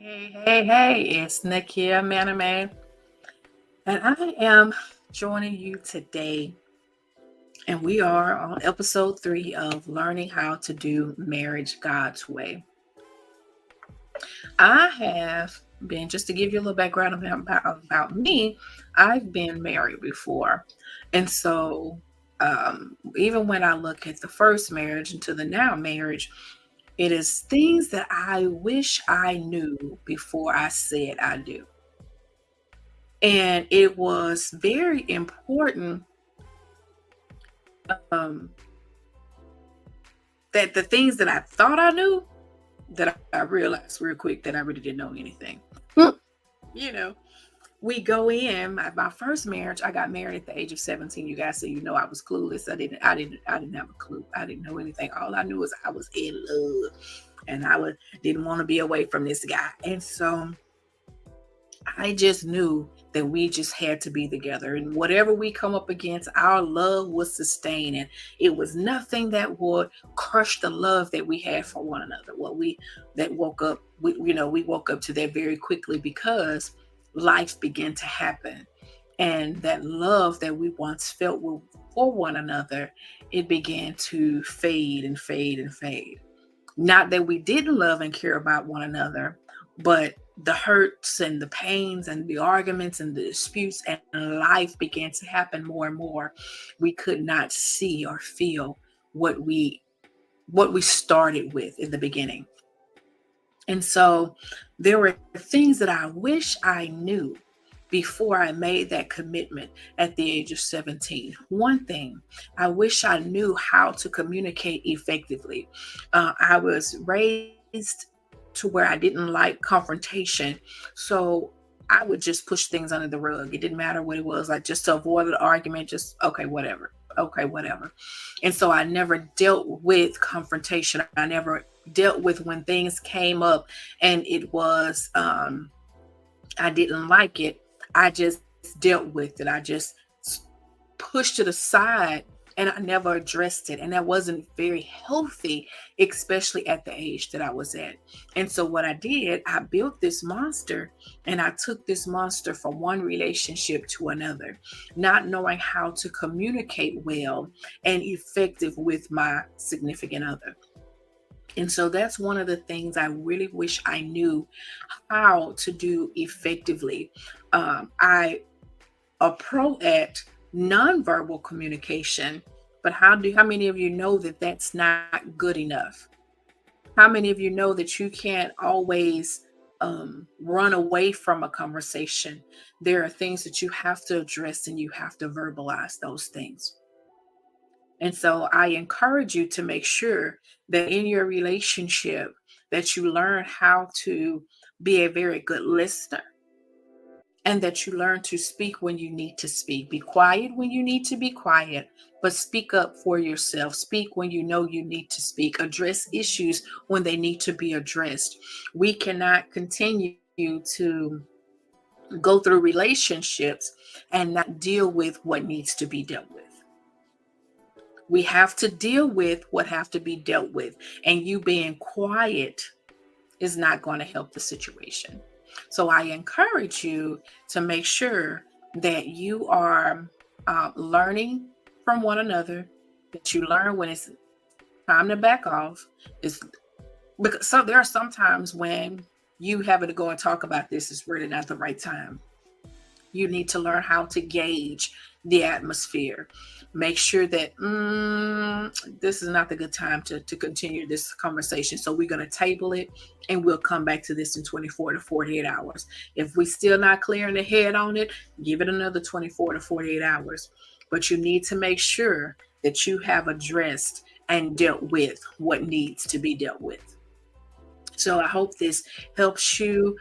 Hey, it's Nakia Maname, and I am joining you today. And we are on episode 3 of Learning How to Do Marriage God's Way. I have been, just to give you a little background about me, I've been married before. And so, even when I look at the first marriage and to the now marriage, it is things that I wish I knew before I said I do. And it was very important um, that the things that I thought I knew, that I realized real quick that I really didn't know anything. you know, we go in my first marriage. I got married at the age of 17. You guys say I was clueless. I didn't have a clue. I didn't know anything. All I knew was I was in love, and didn't want to be away from this guy. And so I just knew that we just had to be together, and whatever we come up against, our love was sustained, and it was nothing that would crush the love that we had for one another. We woke up to that very quickly because life began to happen, and that love that we once felt for one another, it began to fade and fade and fade. Not that we didn't love and care about one another, but the hurts and the pains and the arguments and the disputes and life began to happen more and more. We could not see or feel what we started with in the beginning. And so there were things that I wish I knew before I made that commitment at the age of 17. One thing, I wish I knew how to communicate effectively. I was raised to where I didn't like confrontation. So I would just push things under the rug. It didn't matter what it was, like just to avoid the argument, just okay, whatever. Okay, whatever. And so I never dealt with confrontation. I never dealt with when things came up and it was I didn't like it. I just dealt with it. I just pushed it aside and I never addressed it. And that wasn't very healthy, especially at the age that I was at. And so what I did, I built this monster, and I took this monster from one relationship to another, not knowing how to communicate well and effective with my significant other. And so that's one of the things I really wish I knew how to do effectively. I a pro at nonverbal communication, but how many of you know that that's not good enough? How many of you know that you can't always run away from a conversation? There are things that you have to address, and you have to verbalize those things. And so I encourage you to make sure that in your relationship that you learn how to be a very good listener, and that you learn to speak when you need to speak. Be quiet when you need to be quiet, but speak up for yourself. Speak when you know you need to speak. Address issues when they need to be addressed. We cannot continue to go through relationships and not deal with what needs to be dealt with. We have to deal with what have to be dealt with, and you being quiet is not going to help the situation. So I encourage you to make sure that you are learning from one another, that you learn when it's time to back off. Is because there are some times when you having to go and talk about this is really not the right time. You need to learn how to gauge the atmosphere. Make sure that this is not the good time to continue this conversation. So we're going to table it, and we'll come back to this in 24 to 48 hours. If we still not clearing the head on it, give it another 24 to 48 hours. But you need to make sure that you have addressed and dealt with what needs to be dealt with. So I hope this helps you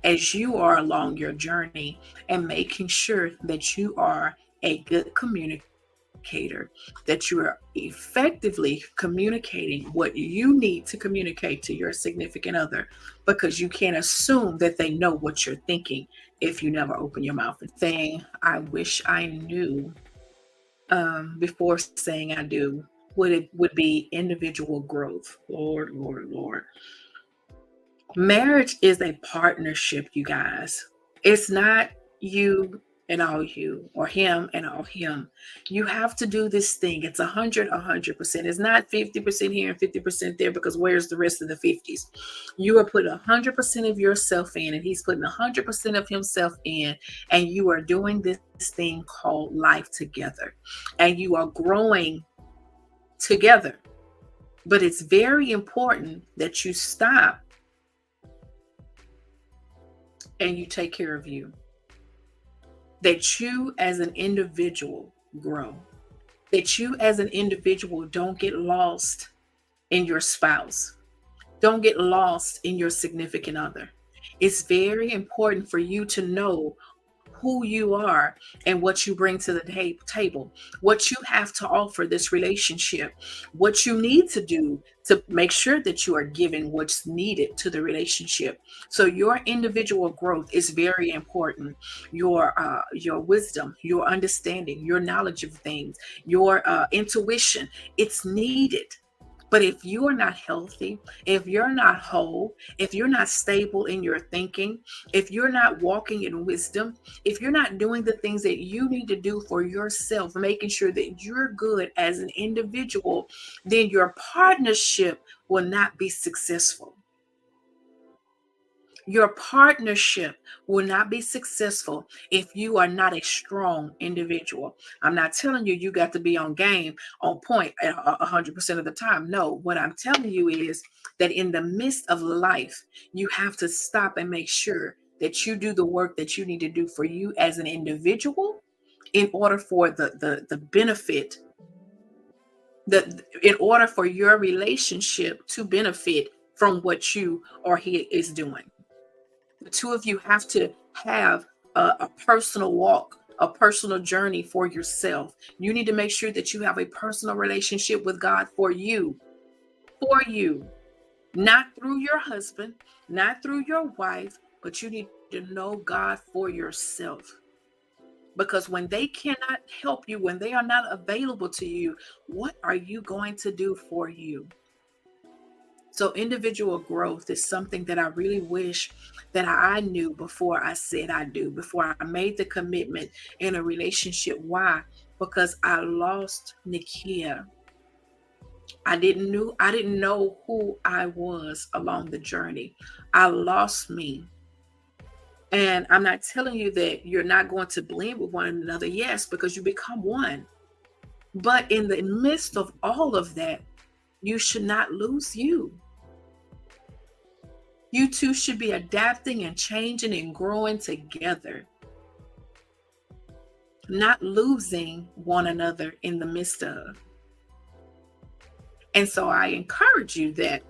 as you are along your journey, and making sure that you are a good communicator, that you are effectively communicating what you need to communicate to your significant other, because you can't assume that they know what you're thinking if you never open your mouth. And thing I wish I knew before saying I do would be individual growth. Lord, Lord, Lord. Marriage is a partnership, you guys. It's not you and all you, or him and all him. You have to do this thing. It's 100%. It's not 50% here and 50% there, because where's the rest of the 50s? You are putting 100% of yourself in, and he's putting 100% of himself in, and you are doing this thing called life together, and you are growing together. But it's very important that you stop and you take care of you, that you as an individual grow, that you as an individual don't get lost in your spouse, don't get lost in your significant other. It's very important for you to know who you are and what you bring to the table, what you have to offer this relationship, what you need to do to make sure that you are giving what's needed to the relationship. So your individual growth is very important. Your wisdom, your understanding, your knowledge of things, your intuition, it's needed. But if you are not healthy, if you're not whole, if you're not stable in your thinking, if you're not walking in wisdom, if you're not doing the things that you need to do for yourself, making sure that you're good as an individual, then your partnership will not be successful. Your partnership will not be successful if you are not a strong individual. I'm not telling you you got to be on game, on point at 100% of the time. No, what I'm telling you is that in the midst of life, you have to stop and make sure that you do the work that you need to do for you as an individual, in order for the benefit, in order for your relationship to benefit from what you or he is doing. The two of you have to have a personal walk, a personal journey for yourself. You need to make sure that you have a personal relationship with God for you, not through your husband, not through your wife, but you need to know God for yourself. Because when they cannot help you, when they are not available to you, what are you going to do for you? So individual growth is something that I really wish that I knew before I said I do, before I made the commitment in a relationship. Why? Because I lost Nikia. I didn't know who I was along the journey. I lost me. And I'm not telling you that you're not going to blend with one another. Yes, because you become one. But in the midst of all of that, you should not lose you. You two should be adapting and changing and growing together, not losing one another in the midst of. And so I encourage you that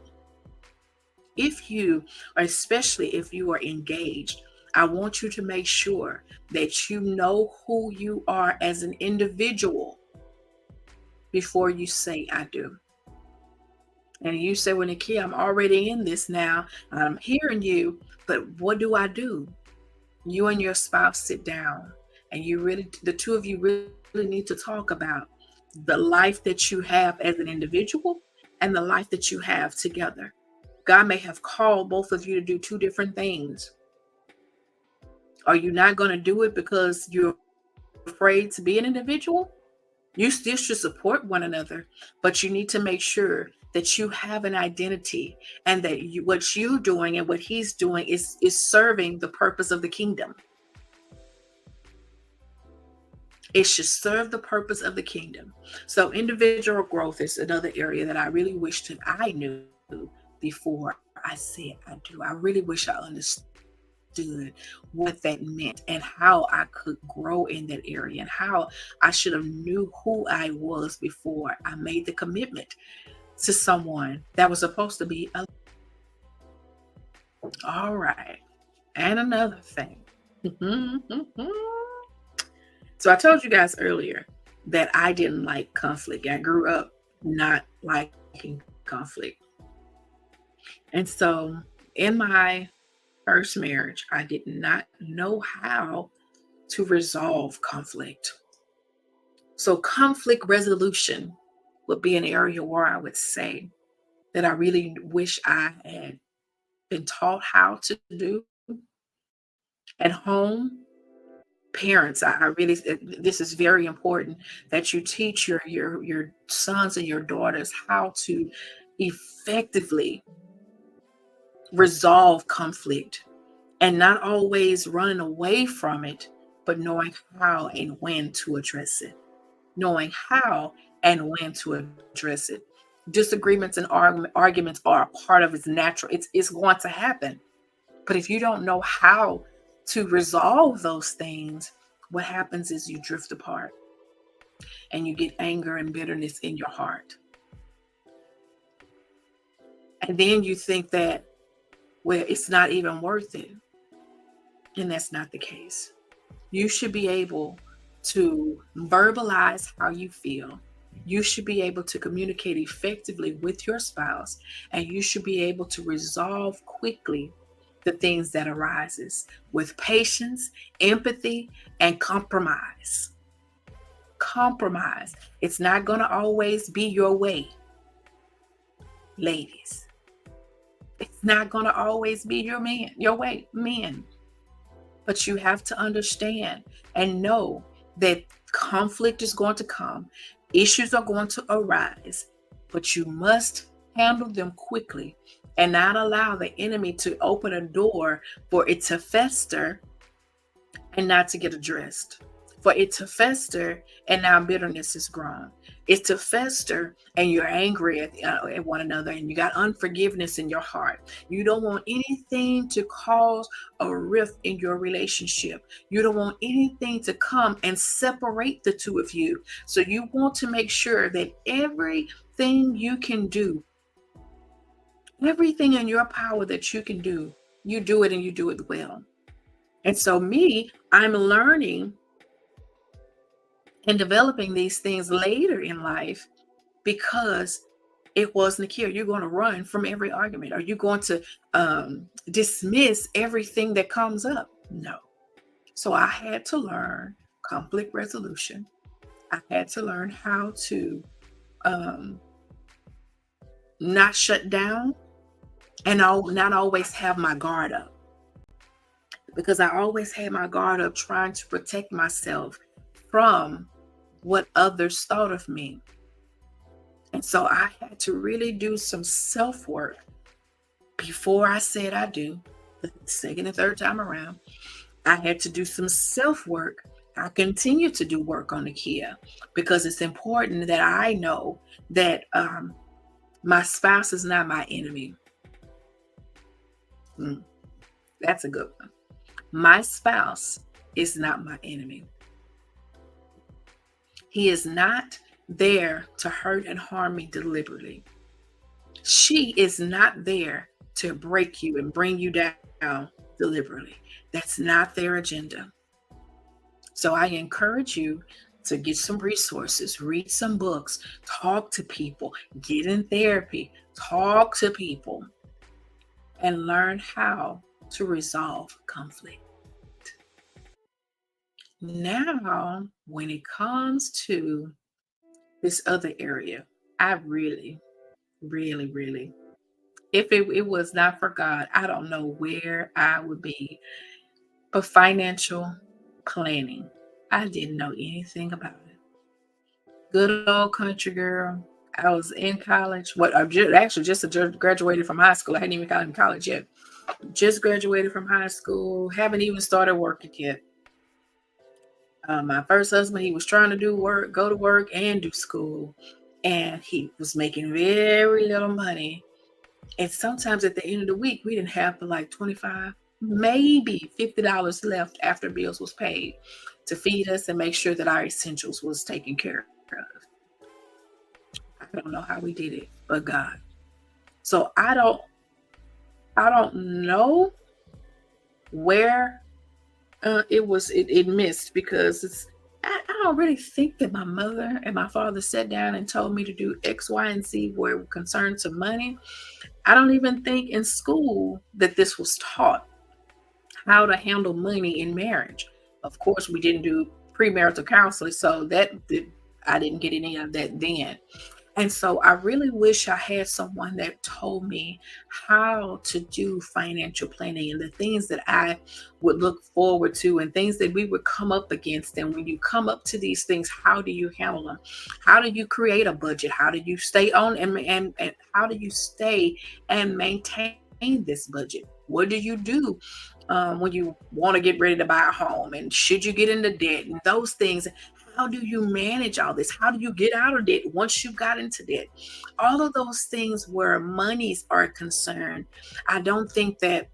if you, or especially if you are engaged, I want you to make sure that you know who you are as an individual before you say I do. And you say, well, Nikia, I'm already in this now. I'm hearing you, but what do I do? You and your spouse sit down, and the two of you really need to talk about the life that you have as an individual and the life that you have together. God may have called both of you to do two different things. Are you not going to do it because you're afraid to be an individual? You still should support one another, but you need to make sure that you have an identity, and that what you're doing and what he's doing is serving the purpose of the kingdom. It should serve the purpose of the kingdom. So individual growth is another area that I really wish that I knew before I said I do. I really wish I understood what that meant and how I could grow in that area, and how I should have knew who I was before I made the commitment to someone that was supposed to be all right. And another thing. So I told you guys earlier that I didn't like conflict. I grew up not liking conflict. And so in my first marriage, I did not know how to resolve conflict. So conflict resolution would be an area where I would say that I really wish I had been taught how to do at home. Parents, I really, this is very important that you teach your sons and your daughters how to effectively resolve conflict, and not always running away from it, but knowing how and when to address it. Knowing how and when to address it. Disagreements and arguments are a part of its natural, it's going to happen. But if you don't know how to resolve those things, what happens is you drift apart and you get anger and bitterness in your heart. And then you think that, well, it's not even worth it. And that's not the case. You should be able to verbalize how you feel. You should be able to communicate effectively with your spouse, and you should be able to resolve quickly the things that arises with patience, empathy, and compromise. Compromise. It's not going to always be your way, ladies. It's not going to always be your way, men. But you have to understand and know that conflict is going to come, issues are going to arise, but you must handle them quickly and not allow the enemy to open a door for it to fester and not to get addressed. For it to fester and now bitterness is grown. It's to fester and you're angry at one another and you got unforgiveness in your heart. You don't want anything to cause a rift in your relationship. You don't want anything to come and separate the two of you. So you want to make sure that everything you can do, everything in your power that you can do, you do it and you do it well. And so I'm learning and developing these things later in life because it wasn't a cure. You're going to run from every argument. Are you going to dismiss everything that comes up? No. So I had to learn conflict resolution. I had to learn how to not shut down and not always have my guard up. Because I always had my guard up trying to protect myself from what others thought of me. And so I had to really do some self-work before I said I do, the second and third time around. I had to do some self-work. I continue to do work on the Kia because it's important that I know that my spouse is not my enemy. That's a good one. My spouse is not my enemy. He is not there to hurt and harm me deliberately. She is not there to break you and bring you down deliberately. That's not their agenda. So I encourage you to get some resources, read some books, talk to people, get in therapy, talk to people, and learn how to resolve conflict. Now, when it comes to this other area, I really, if it was not for God, I don't know where I would be. But financial planning, I didn't know anything about it. Good old country girl. I was in college. Actually just graduated from high school. I hadn't even gotten in college yet. Just graduated from high school. Haven't even started working yet. My first husband, he was trying to go to work and do school. And he was making very little money. And sometimes at the end of the week, we didn't have but like 25, maybe $50 left after bills was paid to feed us and make sure that our essentials was taken care of. I don't know how we did it, but God. So I don't know where it missed because I don't really think that my mother and my father sat down and told me to do X, Y, and Z where it concerned to money. I don't even think in school that this was taught, how to handle money in marriage. Of course, we didn't do premarital counseling, so I didn't get any of that then. And so I really wish I had someone that told me how to do financial planning and the things that I would look forward to and things that we would come up against. And when you come up to these things, how do you handle them? How do you create a budget? How do you stay on and how do you stay and maintain this budget? What do you do when you want to get ready to buy a home? And should you get into debt and those things? How do you manage all this? How do you get out of debt once you got into debt? All of those things where monies are concerned, I don't think that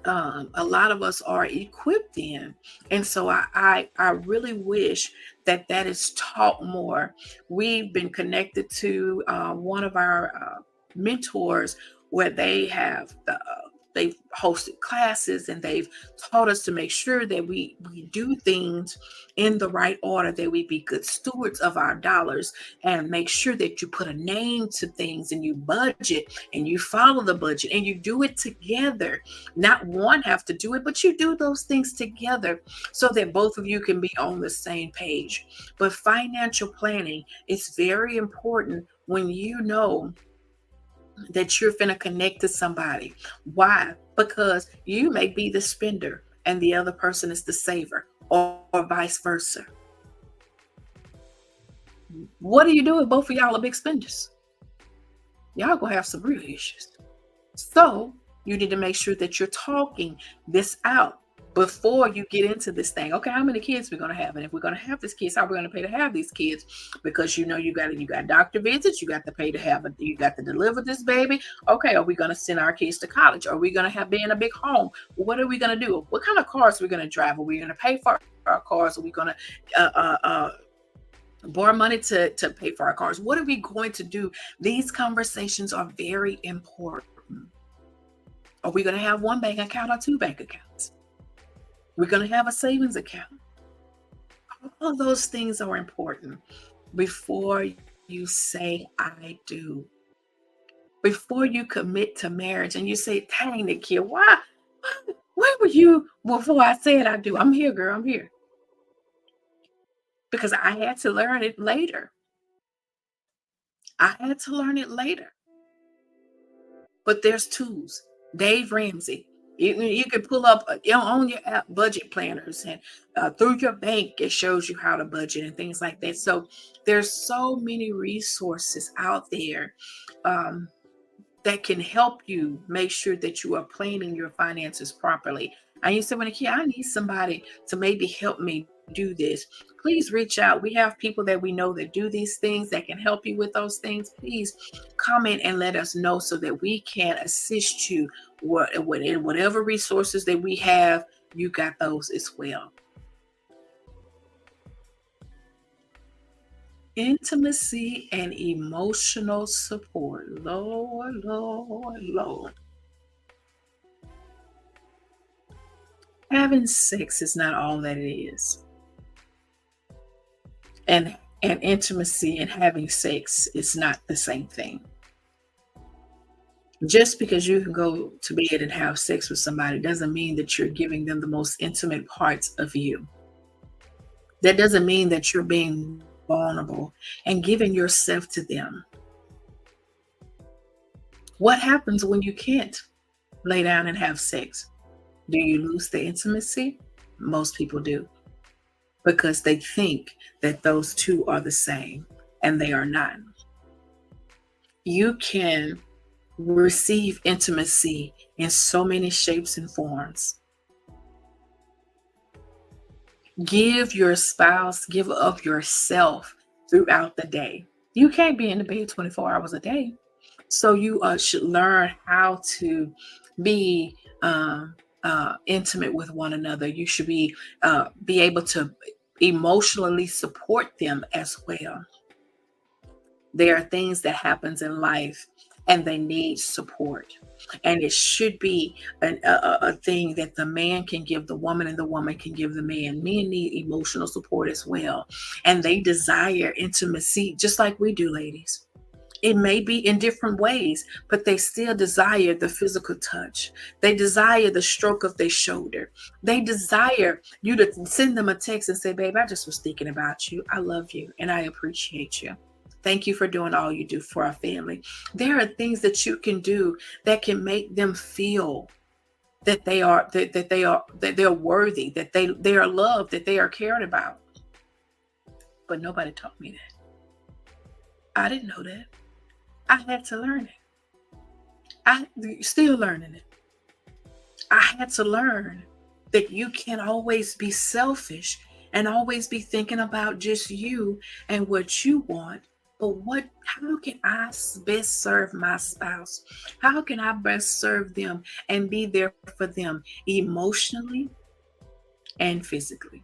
a lot of us are equipped in. And so I really wish that that is taught more. We've been connected to one of our mentors where they've hosted classes and they've taught us to make sure that we do things in the right order, that we be good stewards of our dollars and make sure that you put a name to things and you budget and you follow the budget and you do it together. Not one have to do it, but you do those things together so that both of you can be on the same page. But financial planning is very important when you know that you're finna connect to somebody. Why? Because you may be the spender and the other person is the saver, or vice versa. What do you do if both of y'all are big spenders? Y'all gonna have some real issues. So you need to make sure that you're talking this out before you get into this thing. Okay, how many kids we're gonna have, and if we're gonna have these kids, how we're gonna pay to have these kids? Because you got doctor visits, you got to pay to have it, you got to deliver this baby. Okay, are we gonna send our kids to college? Are we gonna have be in a big home? What are we gonna do? What kind of cars are we gonna drive? Are we gonna pay for our cars? Are we gonna uh, uh, uh, borrow money to pay for our cars? What are we going to do? These conversations are very important. Are we going to have one bank account or two bank accounts? We're going to have a savings account. All of those things are important before you say, I do. Before you commit to marriage and you say, dang, Nikia, why? Where were you before I said I do? I'm here, girl. I'm here. Because I had to learn it later. I had to learn it later. But there's tools. Dave Ramsey. You can pull up on your app budget planners and through your bank, it shows you how to budget and things like that. So there's so many resources out there um, that can help you make sure that you are planning your finances properly. I used to when a kid, I need somebody to maybe help me do this. Please reach out. We have people that we know that do these things that can help you with those things. Please comment and let us know so that we can assist you in whatever resources that we have. You got those as well. Intimacy and emotional support. Lord, Lord, Lord. Having sex is not all that it is. And intimacy and having sex is not the same thing. Just because you can go to bed and have sex with somebody doesn't mean that you're giving them the most intimate parts of you. That doesn't mean that you're being vulnerable and giving yourself to them. What happens when you can't lay down and have sex? Do you lose the intimacy? Most people do because they think that those two are the same and they are not. You can receive intimacy in so many shapes and forms. Give your spouse, give of yourself throughout the day. You can't be in the bed 24 hours a day. So you should learn how to be intimate with one another. You should be able to emotionally support them as well. There are things that happens in life and they need support. And it should be a thing that the man can give the woman and the woman can give the man. Men need emotional support as well. And they desire intimacy just like we do, ladies. It may be in different ways, but they still desire the physical touch. They desire the stroke of their shoulder. They desire you to send them a text and say, babe, I just was thinking about you. I love you and I appreciate you. Thank you for doing all you do for our family. There are things that you can do that can make them feel that they're worthy, that they are loved, that they are cared about. But nobody taught me that. I didn't know that. I had to learn it. I still learning it. I had to learn that you can't always be selfish and always be thinking about just you and what you want. But how can I best serve my spouse? How can I best serve them and be there for them emotionally and physically?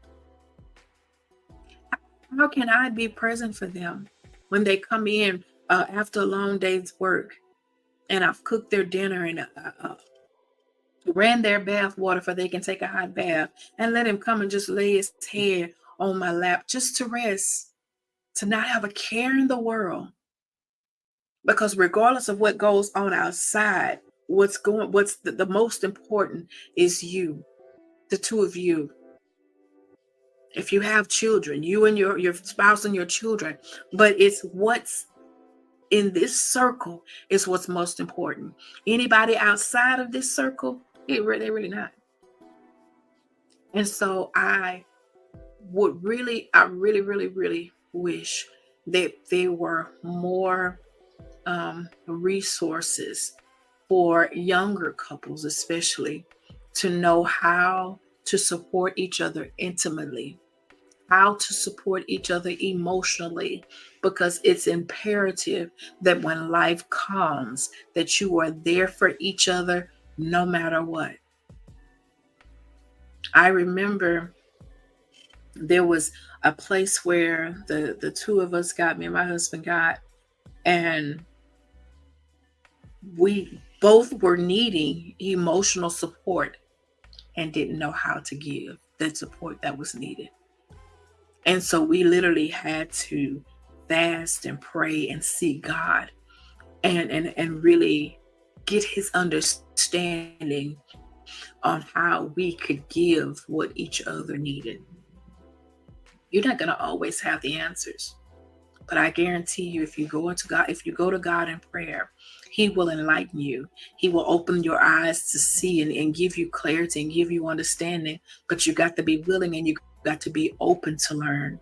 How can I be present for them when they come in after a long day's work and I've cooked their dinner and ran their bath water for they can take a hot bath, and let him come and just lay his head on my lap just to rest, to not have a care in the world. Because regardless of what goes on outside, what's the most important is you, the two of you. If you have children, you and your spouse and your children, but it's what's in this circle is what's most important. Anybody outside of this circle, they're really not. And so I really wish that there were more resources for younger couples, especially, to know how to support each other intimately, how to support each other emotionally, because it's imperative that when life comes, that you are there for each other no matter what. I remember there was a place where the two of us got, me and my husband got, and we both were needing emotional support and didn't know how to give that support that was needed. And so we literally had to fast and pray and seek God and really get his understanding on how we could give what each other needed. You're not going to always have the answers, but I guarantee you, if you go to God in prayer, he will enlighten you. He will open your eyes to see and give you clarity and give you understanding. But you got to be willing and you got to be open to learn.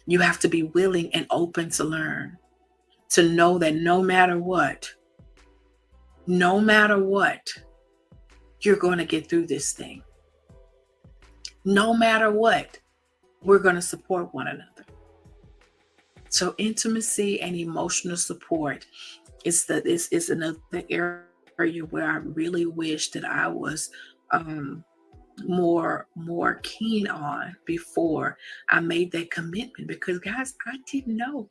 You have to be willing and open to learn, to know that no matter what, you're going to get through this thing. No matter what, we're going to support one another. So intimacy and emotional support is another area where I really wish that I was more keen on before I made that commitment. Because guys, I didn't know.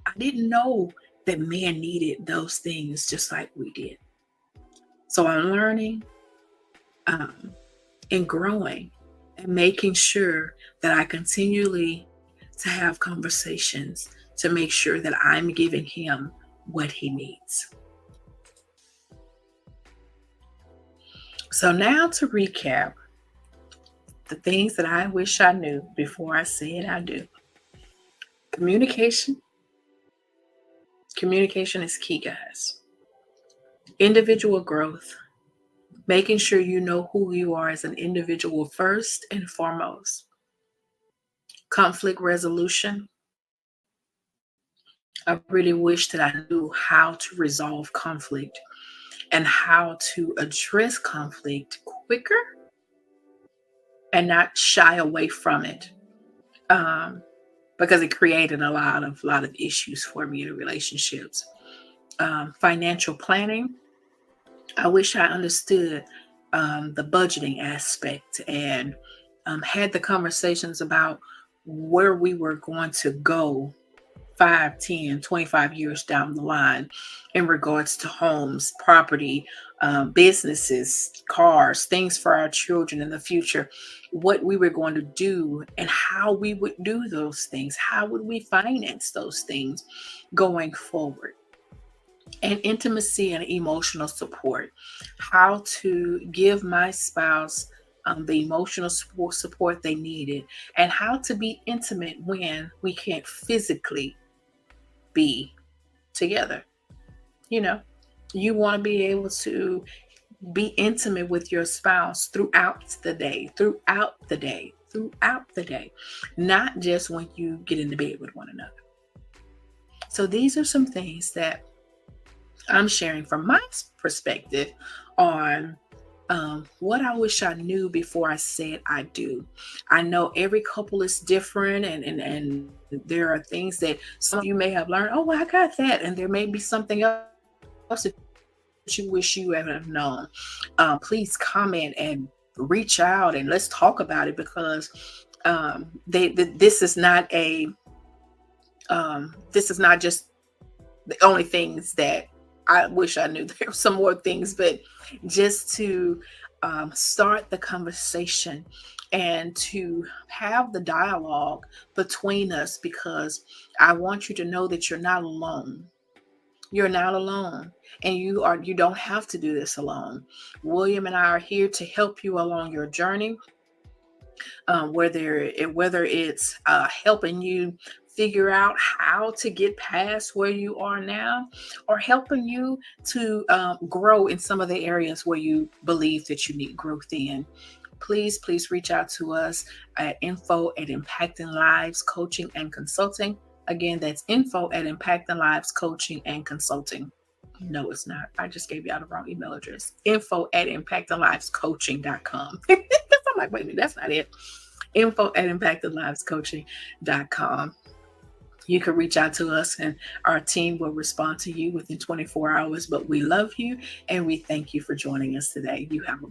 I didn't know that men needed those things just like we did. So I'm learning um, and growing and making sure that I continually to have conversations to make sure that I'm giving him what he needs. So now to recap the things that I wish I knew before I said I do. Communication. Communication is key, guys. Individual growth. Making sure you know who you are as an individual first and foremost. Conflict resolution. I really wish that I knew how to resolve conflict and how to address conflict quicker and not shy away from it, because it created a lot of issues for me in relationships. Financial planning. I wish I understood the budgeting aspect and had the conversations about where we were going to go 5, 10, 25 years down the line in regards to homes, property, businesses, cars, things for our children in the future, what we were going to do and how we would do those things. How would we finance those things going forward? And intimacy and emotional support. How to give my spouse the emotional support they needed, and how to be intimate when we can't physically be together. You know, you want to be able to be intimate with your spouse throughout the day, throughout the day, throughout the day, not just when you get into bed with one another. So these are some things that I'm sharing from my perspective on what I wish I knew before I said I do. I know every couple is different, and there are things that some of you may have learned. Oh, well, I got that, and there may be something else that you wish you would have known. Please comment and reach out, and let's talk about it, because this is not a this is not just the only things that I wish I knew. There were some more things, but just to start the conversation and to have the dialogue between us, because I want you to know that you're not alone. You're not alone, and you don't have to do this alone. William and I are here to help you along your journey, whether it's helping you figure out how to get past where you are now, or helping you to grow in some of the areas where you believe that you need growth in. Please reach out to us at info at Impacting Lives Coaching and Consulting. Again, that's info at Impacting Lives Coaching and Consulting. No, it's not. I just gave you out the wrong email address. Info at impactinglivescoaching.com. I'm like, wait a minute, that's not it. Info at impactinglivescoaching.com. You can reach out to us, and our team will respond to you within 24 hours. But we love you, and we thank you for joining us today. You have a